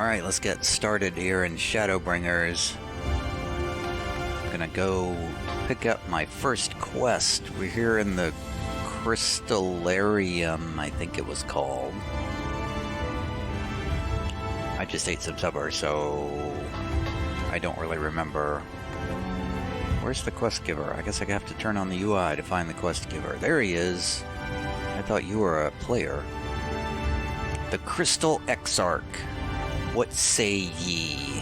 Alright, let's get started here in Shadowbringers. I'm gonna go pick up my first quest. We're here in the Crystallarium, I think it was called. I just ate some supper, so I don't really remember. Where's the quest giver? I guess I have to turn on the UI to find the quest giver. There he is. I thought you were a player. The Crystal Exarch. What say ye?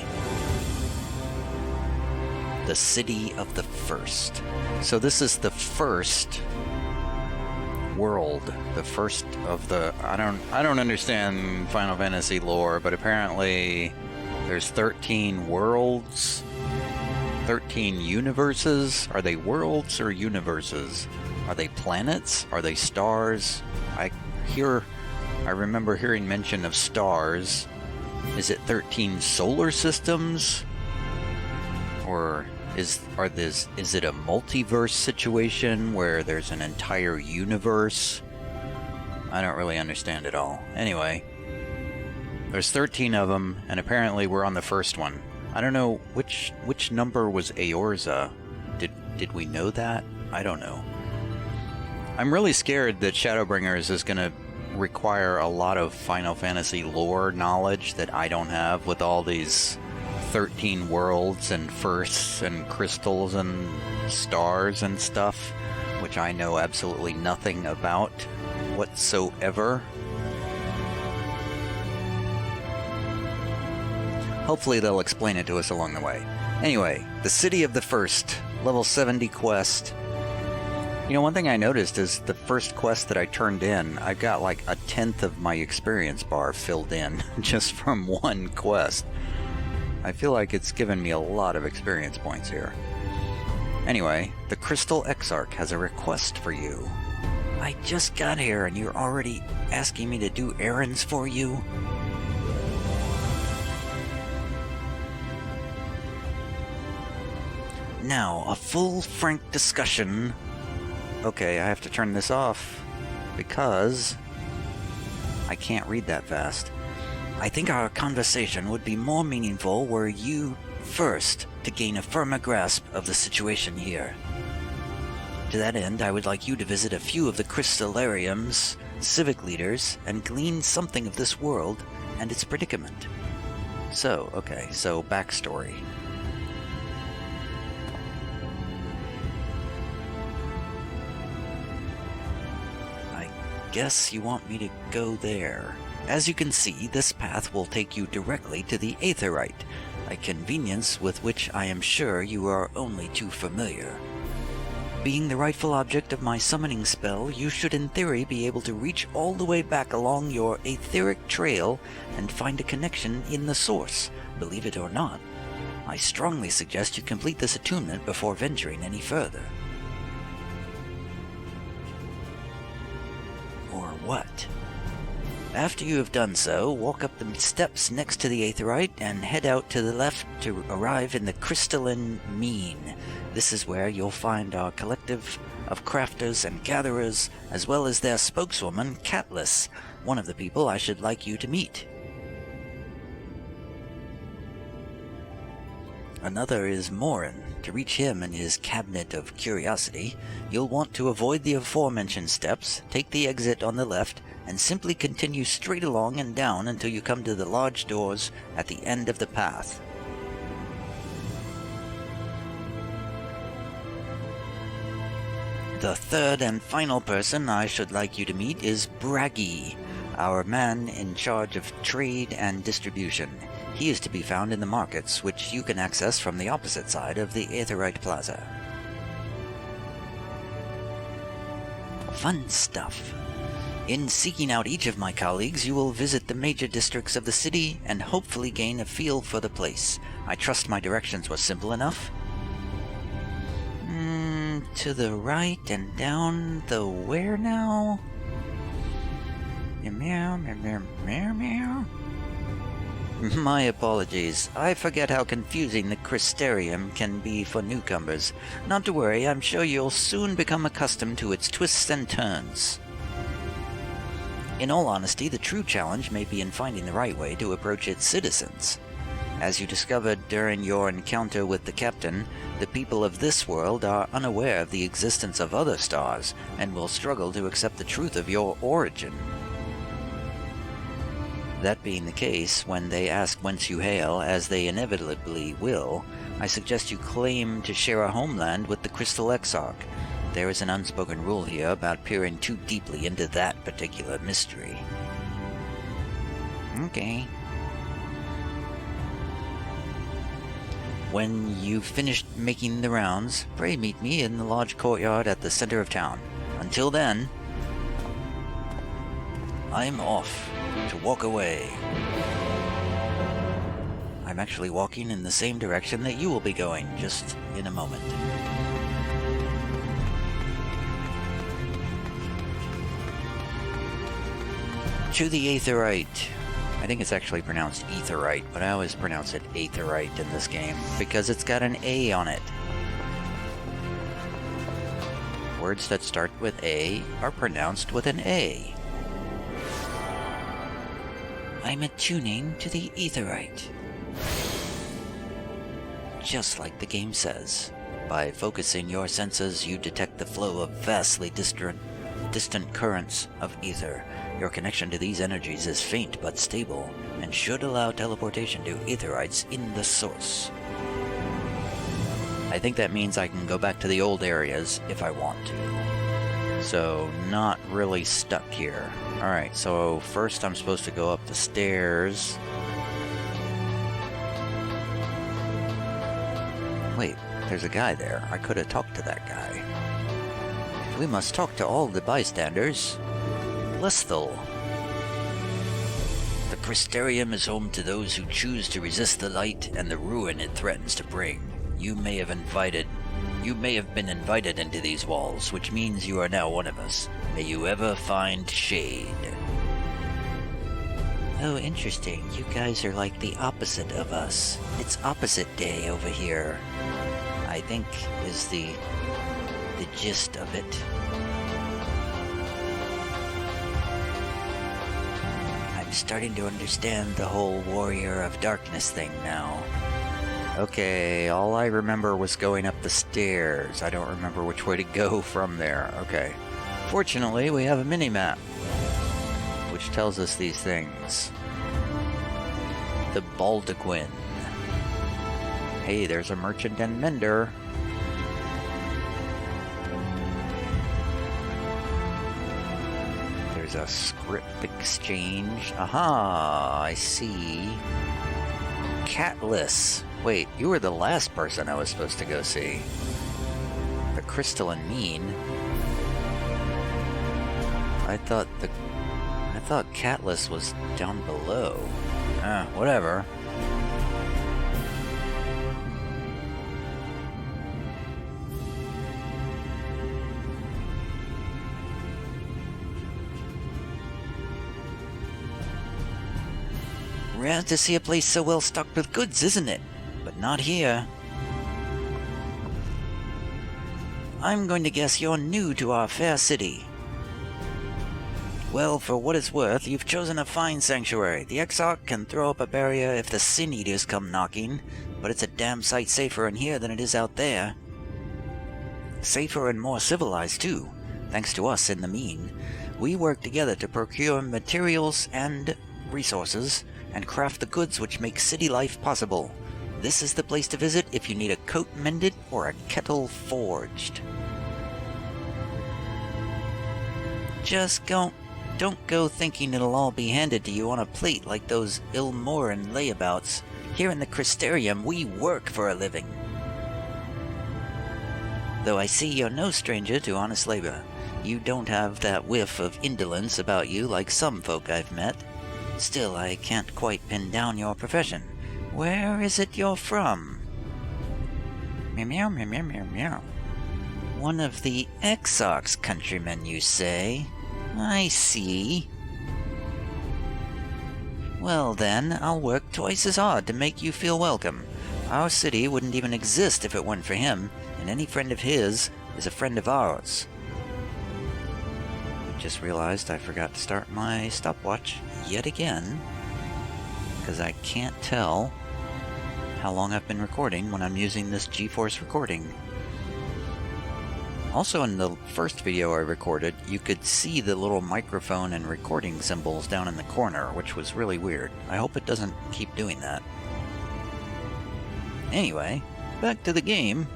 The City of the First. So this is the first world, the first of the... I don't understand Final Fantasy lore, but apparently there's 13 worlds, 13 universes. Are they worlds or universes? Are they planets? Are they stars? I remember hearing mention of stars. Is it 13 solar systems? Or is it a multiverse situation where there's an entire universe? I don't really understand it all. Anyway, there's 13 of them, and apparently we're on the first one. I don't know which number was Eorza. Did we know that? I don't know. I'm really scared that Shadowbringers is going to require a lot of Final Fantasy lore knowledge that I don't have, with all these 13 worlds and firsts and crystals and stars and stuff, which I know absolutely nothing about whatsoever. Hopefully they'll explain it to us along the way. Anyway, the City of the First, level 70 quest. You know, one thing I noticed is the first quest that I turned in, I got like 1/10 of my experience bar filled in just from one quest. I feel like it's given me a lot of experience points here. Anyway, the Crystal Exarch has a request for you. I just got here and you're already asking me to do errands for you? Now, a full, frank discussion. Okay, I have to turn this off because I can't read that fast. I think our conversation would be more meaningful were you first to gain a firmer grasp of the situation here. To that end, I would like you to visit a few of the Crystallarium's civic leaders and glean something of this world and its predicament. So, okay, so backstory. Guess you want me to go there. As you can see, this path will take you directly to the Aetheryte, a convenience with which I am sure you are only too familiar. Being the rightful object of my summoning spell, you should in theory be able to reach all the way back along your etheric trail and find a connection in the source, believe it or not. I strongly suggest you complete this attunement before venturing any further. What? After you have done so, walk up the steps next to the Aetheryte and head out to the left to arrive in the Crystalline Mean. This is where you'll find our collective of crafters and gatherers, as well as their spokeswoman, Catless, one of the people I should like you to meet. Another is Morin. To reach him and his cabinet of curiosity, you'll want to avoid the aforementioned steps, take the exit on the left, and simply continue straight along and down until you come to the large doors at the end of the path. The third and final person I should like you to meet is Bragi, our man in charge of trade and distribution. He is to be found in the markets, which you can access from the opposite side of the Aetheryte Plaza. Fun stuff. In seeking out each of my colleagues, you will visit the major districts of the city and hopefully gain a feel for the place. I trust my directions were simple enough. To the right and down the where now? Meow, meow, meow, meow, meow. My apologies. I forget how confusing the Crystarium can be for newcomers. Not to worry, I'm sure you'll soon become accustomed to its twists and turns. In all honesty, the true challenge may be in finding the right way to approach its citizens. As you discovered during your encounter with the captain, the people of this world are unaware of the existence of other stars, and will struggle to accept the truth of your origin. That being the case, when they ask whence you hail, as they inevitably will, I suggest you claim to share a homeland with the Crystal Exarch. There is an unspoken rule here about peering too deeply into that particular mystery. Okay. When you've finished making the rounds, pray meet me in the lodge courtyard at the center of town. Until then, I'm off to walk away. I'm actually walking in the same direction that you will be going, just in a moment. To the Aetherite. I think it's actually pronounced Etherite, but I always pronounce it Aetherite in this game, because it's got an A on it. Words that start with A are pronounced with an A. I'm attuning to the Aetherite. Just like the game says. By focusing your senses, you detect the flow of vastly distant currents of ether. Your connection to these energies is faint but stable, and should allow teleportation to Aetherites in the source. I think that means I can go back to the old areas if I want to. So, not really stuck here. Alright, so first I'm supposed to go up the stairs. Wait, there's a guy there. I could have talked to that guy. We must talk to all the bystanders. Lesthal. The Crystarium is home to those who choose to resist the light and the ruin it threatens to bring. You may have been invited into these walls, which means you are now one of us. May you ever find shade. Oh, interesting. You guys are like the opposite of us. It's opposite day over here, I think is the gist of it. I'm starting to understand the whole Warrior of Darkness thing now. Okay, all I remember was going up the stairs. I don't remember which way to go from there. Okay. Fortunately, we have a mini-map, which tells us these things. The Baldaquin. Hey, there's a merchant and mender. There's a script exchange. Aha, I see. Catless. Wait, you were the last person I was supposed to go see. The Crystalline Mean. I thought Catless was down below. Whatever. Rare to see a place so well stocked with goods, isn't it? But not here. I'm going to guess you're new to our fair city. Well, for what it's worth, you've chosen a fine sanctuary. The Exarch can throw up a barrier if the Sin Eaters come knocking, but it's a damn sight safer in here than it is out there. Safer and more civilized, too, thanks to us in the Mean. We work together to procure materials and resources, and craft the goods which make city life possible. This is the place to visit if you need a coat mended or a kettle forged. Just don't go thinking it'll all be handed to you on a plate like those Ilmoran layabouts. Here in the Crystarium, we work for a living. Though I see you're no stranger to honest labor. You don't have that whiff of indolence about you like some folk I've met. Still, I can't quite pin down your profession. Where is it you're from? Meow meow meow meow meow meow. One of the Exarch's countrymen, you say? I see. Well then, I'll work twice as hard to make you feel welcome. Our city wouldn't even exist if it weren't for him, and any friend of his is a friend of ours. just realized I forgot to start my stopwatch yet again, because I can't tell how long I've been recording when I'm using this GeForce recording. Also, in the first video I recorded, you could see the little microphone and recording symbols down in the corner, which was really weird. I hope it doesn't keep doing that. Anyway, back to the game.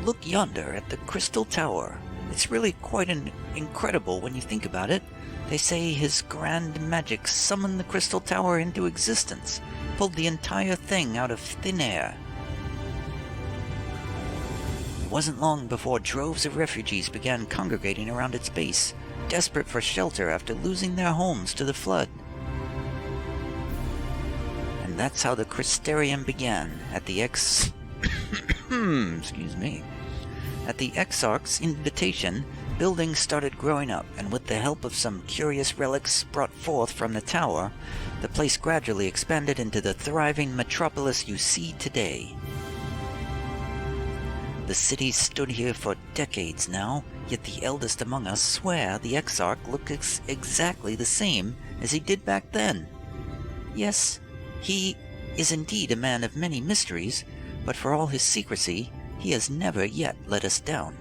Look yonder at the Crystal Tower. It's really quite incredible when you think about it. They say his grand magic summoned the Crystal Tower into existence, pulled the entire thing out of thin air. It wasn't long before droves of refugees began congregating around its base, desperate for shelter after losing their homes to the flood. And that's how the Crystarium began, at the excuse me. At the Exarch's invitation, buildings started growing up, and with the help of some curious relics brought forth from the tower, the place gradually expanded into the thriving metropolis you see today. The city's stood here for decades now, yet the eldest among us swear the Exarch looks exactly the same as he did back then. Yes, he is indeed a man of many mysteries, but for all his secrecy, he has never yet let us down.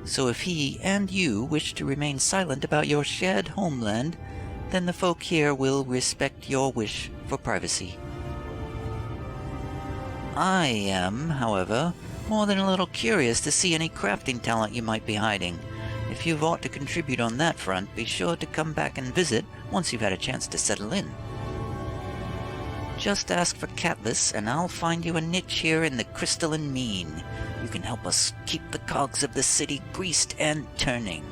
So if he and you wish to remain silent about your shared homeland, then the folk here will respect your wish for privacy. I am, however, more than a little curious to see any crafting talent you might be hiding. If you've aught to contribute on that front, be sure to come back and visit once you've had a chance to settle in. Just ask for Catlas, and I'll find you a niche here in the crystalline mean. You can help us keep the cogs of the city greased and turning.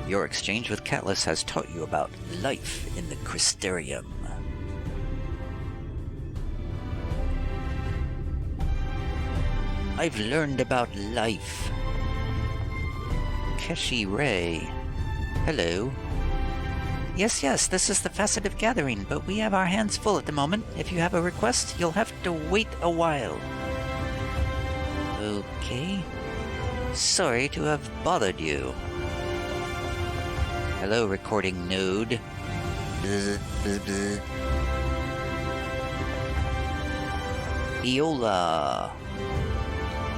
Your exchange with Catlas has taught you about life in the Crystarium. I've learned about life. Keshi Ray. Hello. Yes, this is the Facetive Gathering, but we have our hands full at the moment. If you have a request, you'll have to wait a while. Okay. Sorry to have bothered you. Hello, recording node. Bzz, bzz, bzz. Viola.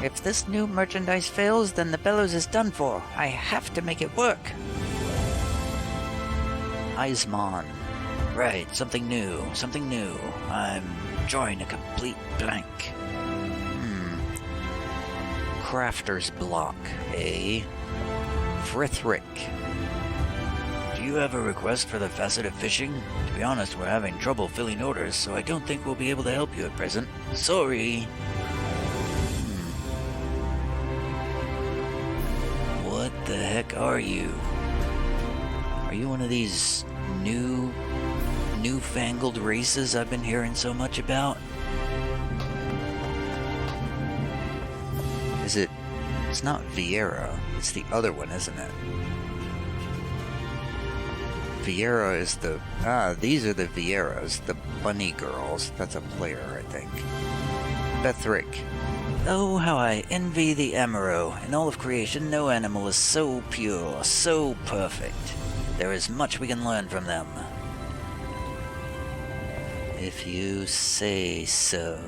If this new merchandise fails, then the bellows is done for. I have to make it work. Eisman. Right, something new. I'm drawing a complete blank. Crafter's block, eh? Frithric. Do you have a request for the facet of fishing? To be honest, we're having trouble filling orders, so I don't think we'll be able to help you at present. Sorry. What the heck are you? Are you one of these newfangled races I've been hearing so much about? It's not Vieira. It's the other one, isn't it? Vieira is the... these are the Vieiras, the bunny girls. That's a player, I think. Bethric. Oh, how I envy the Amaro. In all of creation, no animal is so pure, so perfect. There is much we can learn from them. If you say so.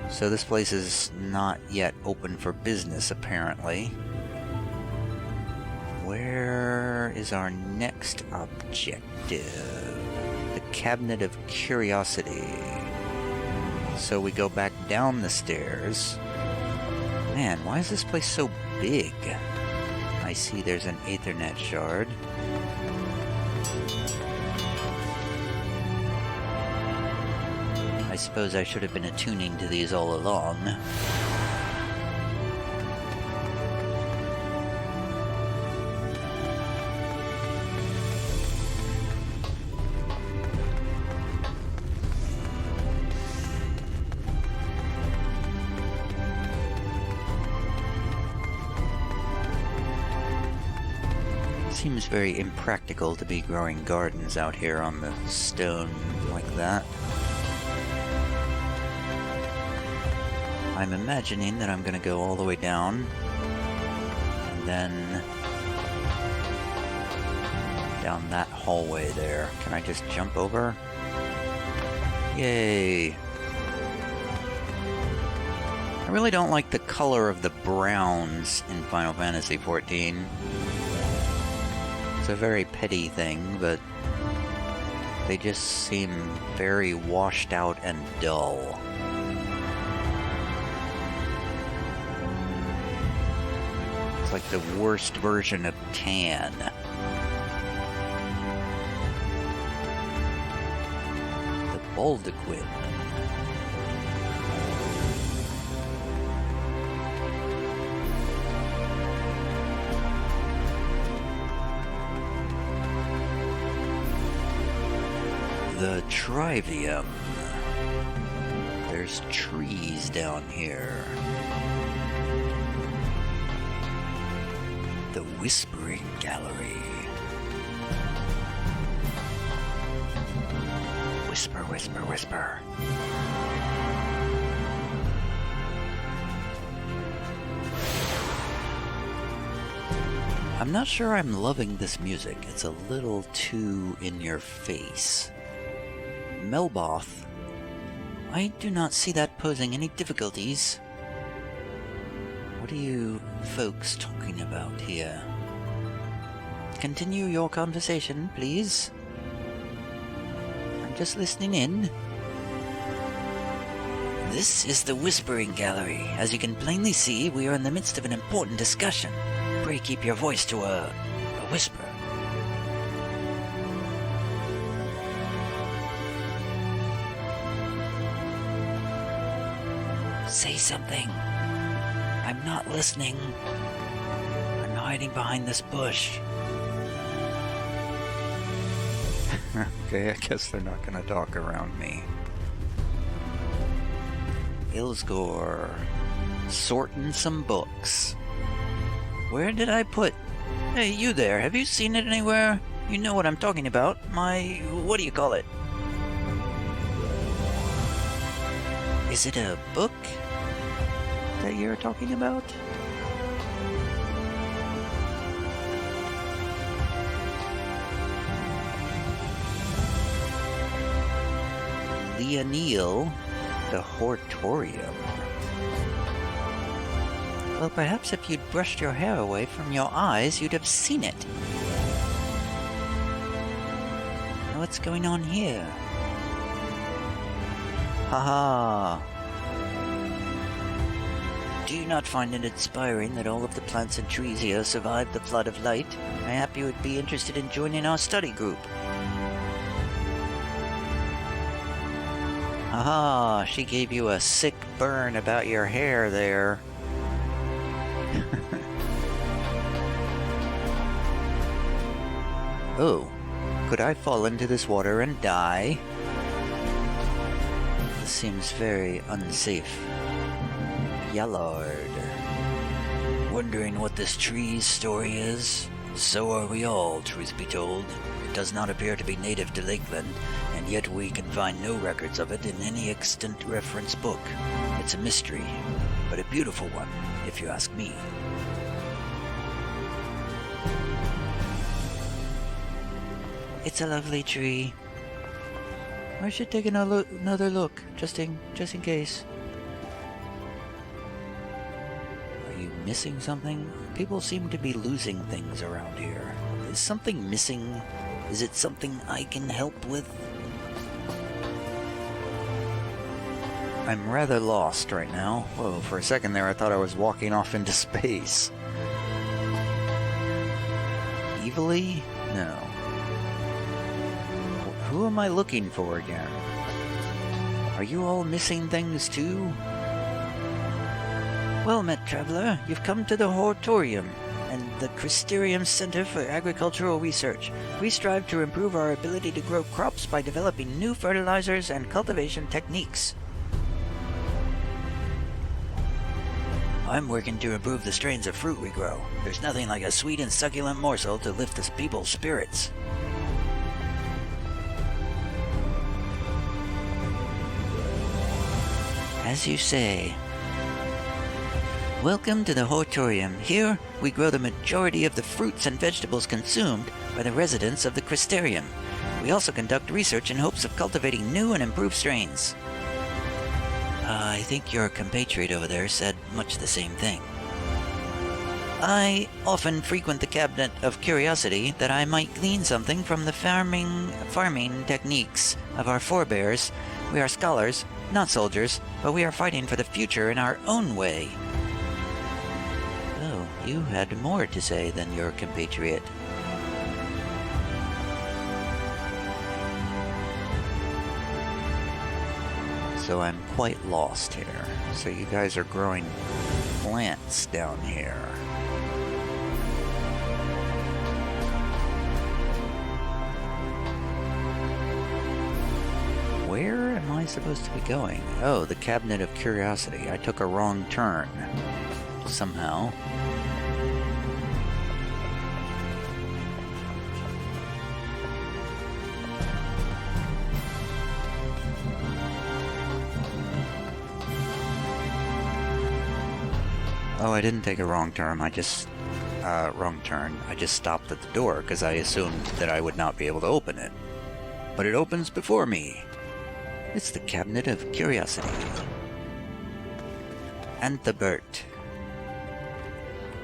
So this place is not yet open for business, apparently. Where is our next objective? The Cabinet of Curiosity. So we go back down the stairs. Man, why is this place so big? I see there's an Aethernet shard. I suppose I should have been attuning to these all along. Seems very impractical to be growing gardens out here on the stone like that. I'm imagining that I'm gonna go all the way down, and then down that hallway there. Can I just jump over? Yay! I really don't like the color of the browns in Final Fantasy XIV. It's a very petty thing, but they just seem very washed out and dull. It's like the worst version of tan. The Baldequin. The Trivium. There's trees down here. The Whispering Gallery. Whisper, whisper, whisper. I'm not sure I'm loving this music. It's a little too in your face. Melboth. I do not see that posing any difficulties. What are you folks talking about here? Continue your conversation, please. I'm just listening in. This is the Whispering Gallery. As you can plainly see, we are in the midst of an important discussion. Pray keep your voice to a whisper. Say something. I'm not listening. I'm hiding behind this bush. Okay, I guess they're not gonna talk around me. Ilsgore. Sorting some books. Where did I put... Hey, you there, have you seen it anywhere? You know what I'm talking about. My... what do you call it? Is it a book that you're talking about? Leonil, the Horatorium. Well, perhaps if you'd brushed your hair away from your eyes, you'd have seen it. What's going on here? Haha. Do you not find it inspiring that all of the plants and trees here survived the flood of light? Mayhap you would be interested in joining our study group. Haha, she gave you a sick burn about your hair there. Oh, could I fall into this water and die? This seems very unsafe. Yellard. Wondering what this tree's story is? So are we all, truth be told. It does not appear to be native to Lakeland, and yet we can find no records of it in any extant reference book. It's a mystery, but a beautiful one, if you ask me. It's a lovely tree. I should take another look, just in case. Are you missing something? People seem to be losing things around here. Is something missing? Is it something I can help with? I'm rather lost right now. Whoa, for a second there I thought I was walking off into space. Evilly? No. Who am I looking for again? Are you all missing things too? Well met, traveler. You've come to the Horatorium and the Christerium Center for Agricultural Research. We strive to improve our ability to grow crops by developing new fertilizers and cultivation techniques. I'm working to improve the strains of fruit we grow. There's nothing like a sweet and succulent morsel to lift the people's spirits. As you say, Welcome to the Horatorium. Here, we grow the majority of the fruits and vegetables consumed by the residents of the Crystarium. We also conduct research in hopes of cultivating new and improved strains. I think your compatriot over there said much the same thing. I often frequent the Cabinet of Curiosity that I might glean something from the farming techniques of our forebears. We are scholars, not soldiers, but we are fighting for the future in our own way. Oh, you had more to say than your compatriot. So I'm quite lost here. So you guys are growing plants down here. Where am I supposed to be going? Oh, the Cabinet of Curiosity. I took a wrong turn. Somehow. Oh, I didn't take a wrong turn. I just stopped at the door because I assumed that I would not be able to open it. But it opens before me. It's the Cabinet of Curiosity. Hildebrandt.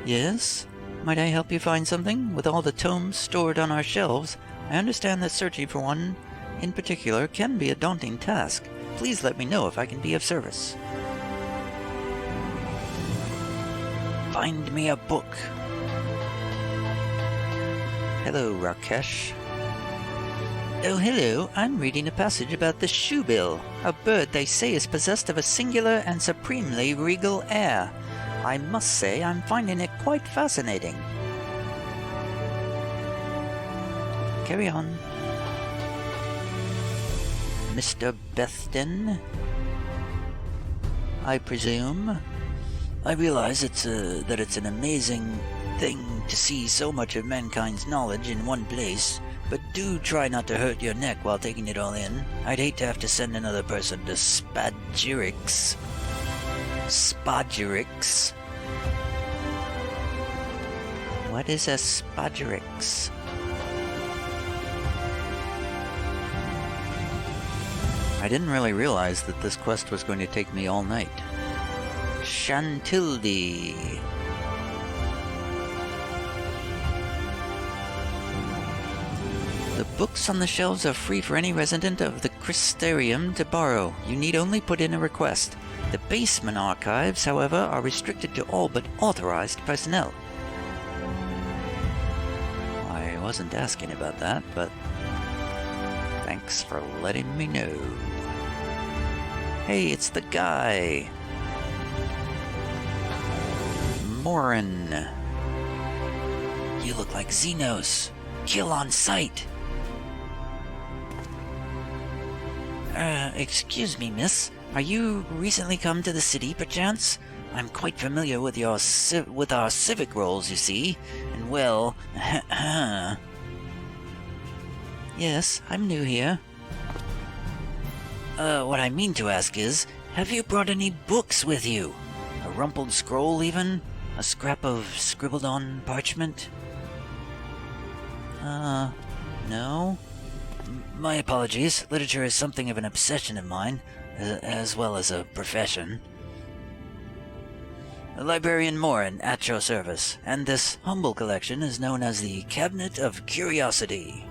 Yes? Might I help you find something? With all the tomes stored on our shelves, I understand that searching for one in particular can be a daunting task. Please let me know if I can be of service. Find me a book. Hello, Rakesh. Oh, hello. I'm reading a passage about the shoebill, a bird they say is possessed of a singular and supremely regal air. I must say I'm finding it quite fascinating. Carry on. Mr. Bethden? I presume? I realize that it's an amazing thing to see so much of mankind's knowledge in one place, but do try not to hurt your neck while taking it all in. I'd hate to have to send another person to Spagyrix. Spagyrix? What is a Spagyrix? I didn't really realize that this quest was going to take me all night. Chantilly. The books on the shelves are free for any resident of the Crystarium to borrow. You need only put in a request. The basement archives, however, are restricted to all but authorized personnel. I wasn't asking about that, but thanks for letting me know. Hey, it's the guy. Morin. You look like Xenos. Kill on sight. Excuse me, miss. Are you recently come to the city, perchance? I'm quite familiar with our civic roles, you see. And well, yes, I'm new here. What I mean to ask is, have you brought any books with you? A rumpled scroll, even? A scrap of scribbled-on parchment? No? My apologies. Literature is something of an obsession of mine, as well as a profession. Librarian Morin, at your service, and this humble collection is known as the Cabinet of Curiosity.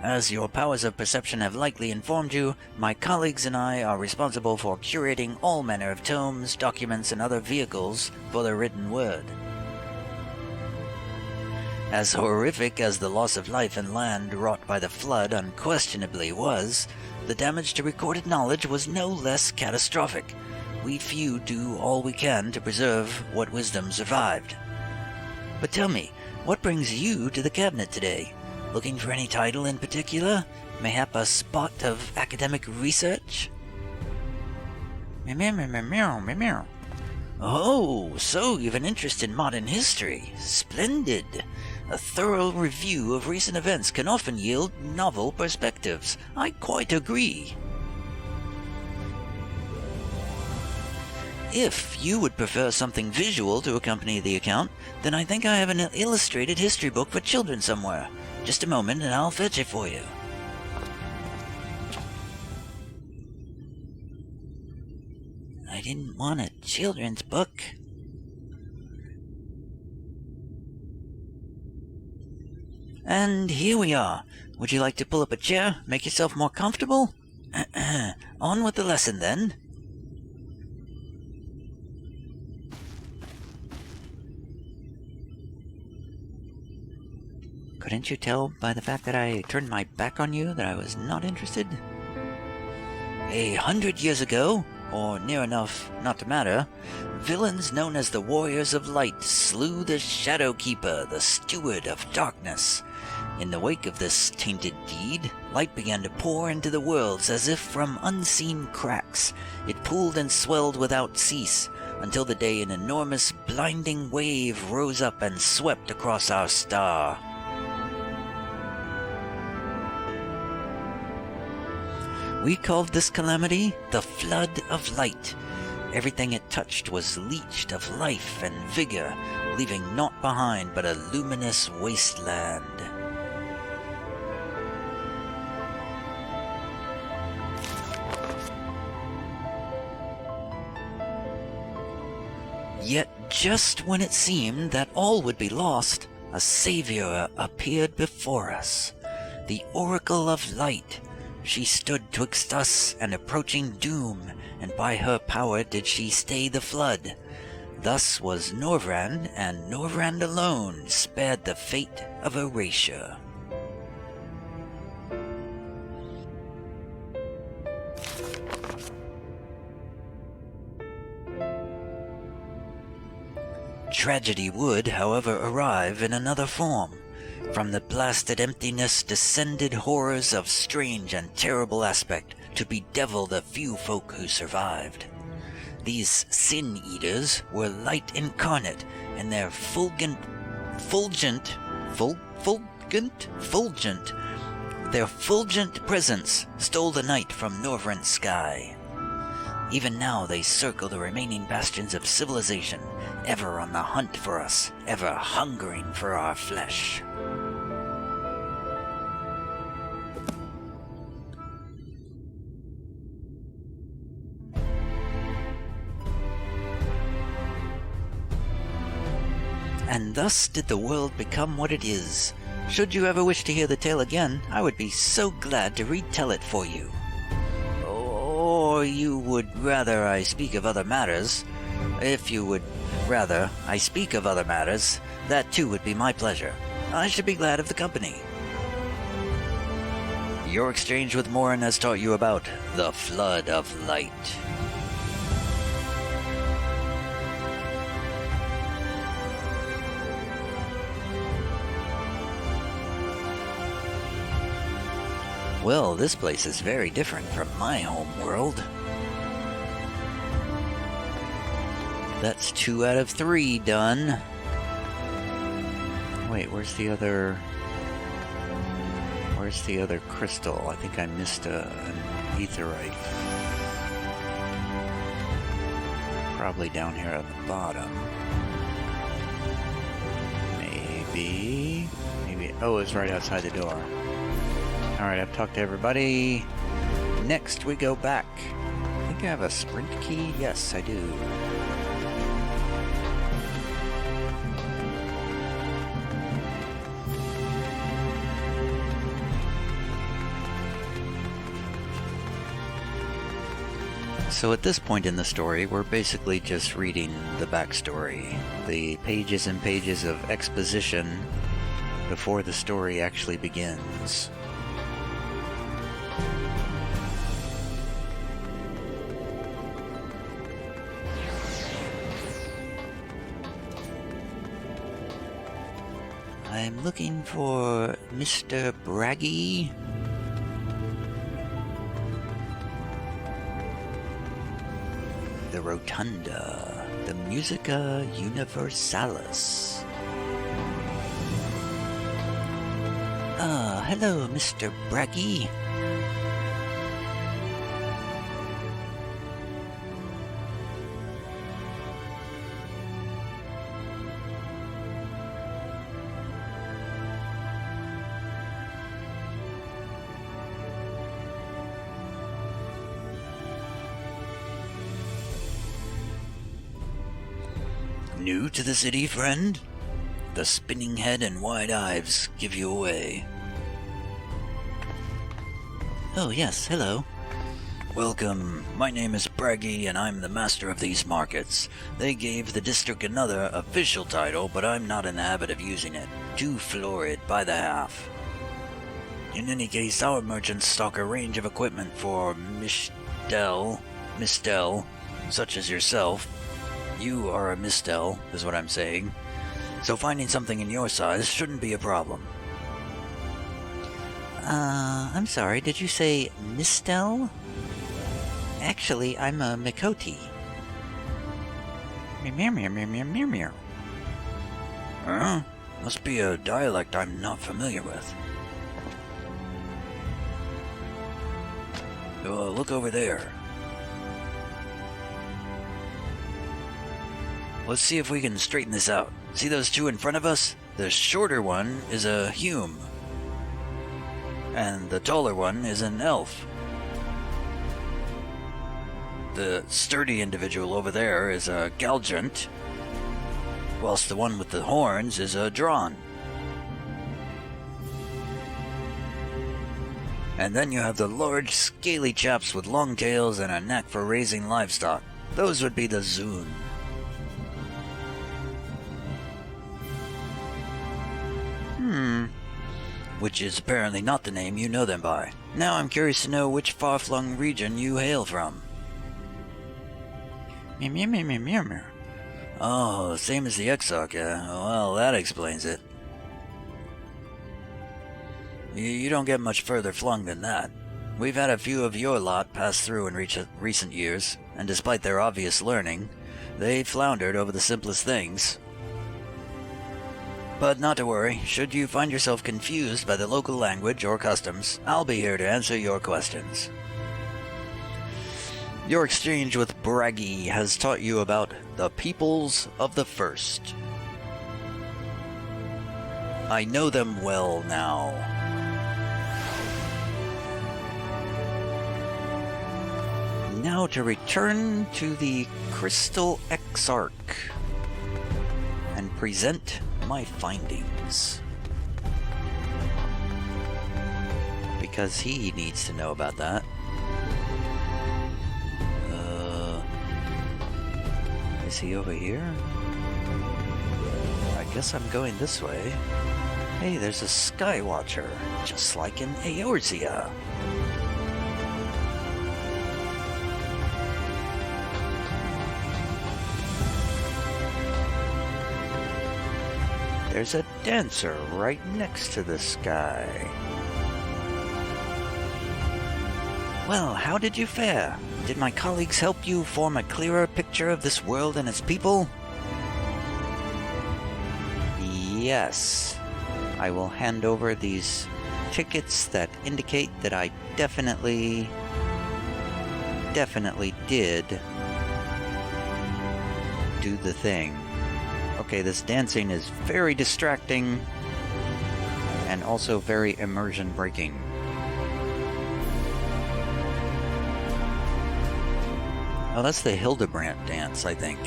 As your powers of perception have likely informed you, my colleagues and I are responsible for curating all manner of tomes, documents, and other vehicles for the written word. As horrific as the loss of life and land wrought by the flood unquestionably was, the damage to recorded knowledge was no less catastrophic. We few do all we can to preserve what wisdom survived. But tell me, what brings you to the cabinet today? Looking for any title in particular? Mayhap a spot of academic research? Oh, so you've an interest in modern history. Splendid. A thorough review of recent events can often yield novel perspectives. I quite agree. If you would prefer something visual to accompany the account, then I think I have an illustrated history book for children somewhere. Just a moment and I'll fetch it for you. I didn't want a children's book. And here we are. Would you like to pull up a chair? Make yourself more comfortable? On with the lesson, then. Couldn't you tell by the fact that I turned my back on you that I was not interested? 100 years ago, or near enough not to matter, villains known as the Warriors of Light slew the Shadow Keeper, the Steward of Darkness. In the wake of this tainted deed, light began to pour into the worlds as if from unseen cracks. It pooled and swelled without cease, until the day an enormous blinding wave rose up and swept across our star. We called this calamity the Flood of Light. Everything it touched was leached of life and vigor, leaving naught behind but a luminous wasteland. Yet just when it seemed that all would be lost, a savior appeared before us, the Oracle of Light. She stood twixt us and approaching doom, and by her power did she stay the flood. Thus was Norvrand, and Norvrand alone, spared the fate of erasure. Tragedy would, however, arrive in another form. From the blasted emptiness descended horrors of strange and terrible aspect to bedevil the few folk who survived. These sin-eaters were light incarnate, and their fulgent, their fulgent presence stole the night from Norvrand's sky. Even now they circle the remaining bastions of civilization, ever on the hunt for us, ever hungering for our flesh. And thus did the world become what it is. Should you ever wish to hear the tale again, I would be so glad to retell it for you. Or you would rather I speak of other matters. If you would rather I speak of other matters, that too would be my pleasure. I should be glad of the company. Your exchange with Morin has taught you about the Flood of Light. Well, this place is very different from my home world. That's 2 out of 3 done. Wait, where's the other crystal? I think I missed an aetherite. Probably down here at the bottom. Maybe. Oh, it's right outside the door. Alright, I've talked to everybody. Next, we go back. I think I have a sprint key. Yes, I do. So at this point in the story, we're basically just reading the backstory. The pages and pages of exposition before the story actually begins. I'm looking for Mr. Braggy. The Rotunda, the Musica Universalis. Hello, Mr. Braggy. New to the city, friend? The spinning head and wide eyes give you away. Oh yes, hello. Welcome. My name is Braggy, and I'm the master of these markets. They gave the district another official title, but I'm not in the habit of using it. Too florid by the half. In any case, our merchants stock a range of equipment for Mistel, such as yourself. You are a Mistel, is what I'm saying. So finding something in your size shouldn't be a problem. I'm sorry, did you say Mistel? Actually, I'm a Mikoti. Meow. Huh? Must be a dialect I'm not familiar with. Look over there. Let's see if we can straighten this out. See those two in front of us? The shorter one is a Hume. And the taller one is an elf. The sturdy individual over there is a Galgant, whilst the one with the horns is a Drawn. And then you have the large, scaly chaps with long tails and a knack for raising livestock. Those would be the Zune. Which is apparently not the name you know them by. Now I'm curious to know which far-flung region you hail from. Meow. Oh, same as the Exarch, yeah. Well, that explains it. You don't get much further flung than that. We've had a few of your lot pass through in recent years, and despite their obvious learning, they floundered over the simplest things. But not to worry, should you find yourself confused by the local language or customs, I'll be here to answer your questions. Your exchange with Braggy has taught you about the peoples of the First. I know them well now. Now to return to the Crystal Exarch and present my findings. Because he needs to know about that. Is he over here? I guess I'm going this way. Hey, there's a Skywatcher, just like in Eorzea. There's a dancer right next to this guy. Well, how did you fare? Did my colleagues help you form a clearer picture of this world and its people? Yes. I will hand over these tickets that indicate that I definitely did do the thing. Okay, this dancing is very distracting and also very immersion breaking. Oh, that's the Hildebrandt Dance, I think.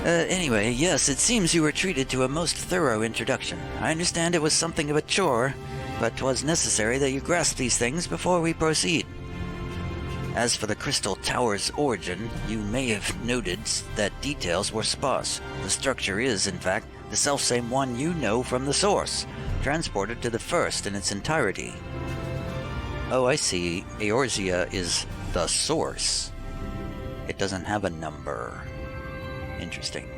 Anyway, yes, it seems you were treated to a most thorough introduction. I understand it was something of a chore, but 'twas necessary that you grasp these things before we proceed. As for the Crystal Tower's origin, you may have noted that details were sparse. The structure is, in fact, the selfsame one you know from the source, transported to the First in its entirety. Oh, I see. Eorzea is the source. It doesn't have a number. Interesting.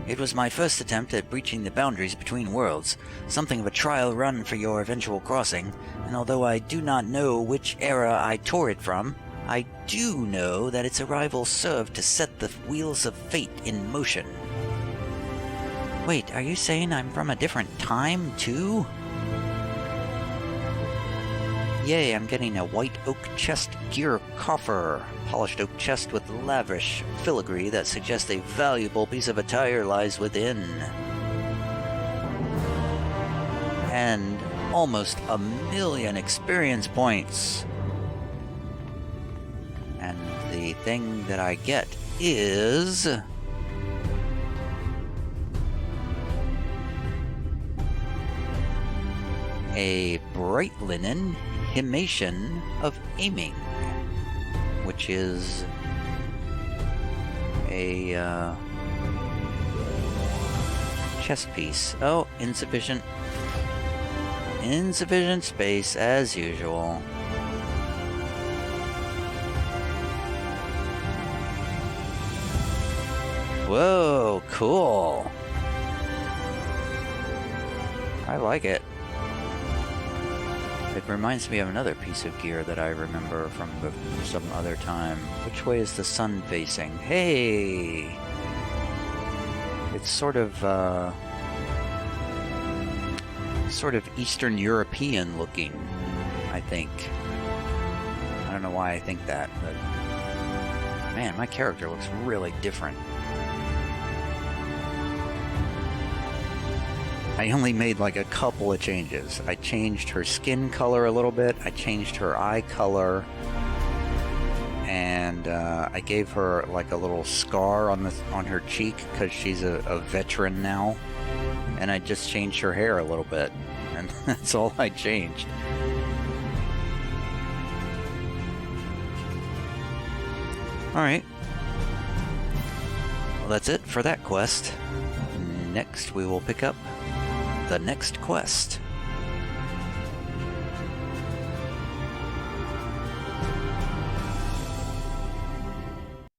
It was my first attempt at breaching the boundaries between worlds, something of a trial run for your eventual crossing, and although I do not know which era I tore it from, I do know that its arrival served to set the wheels of fate in motion. Wait, are you saying I'm from a different time, too? Yay, I'm getting a white oak chest gear coffer. Polished oak chest with lavish filigree that suggests a valuable piece of attire lies within. And almost 1,000,000 experience points. And the thing that I get is a bright linen himation of aiming, which is a chess piece. Oh, insufficient space as usual. Whoa, cool. I like it. It reminds me of another piece of gear that I remember from some other time. Which way is the sun facing? Hey! It's sort of Eastern European looking, I think. I don't know why I think that, but man, my character looks really different. I only made like a couple of changes. I changed her skin color a little bit. I changed her eye color. And I gave her like a little scar on her cheek because she's a veteran now. And I just changed her hair a little bit. And that's all I changed. Alright. Well, that's it for that quest. Next we will pick up the next quest.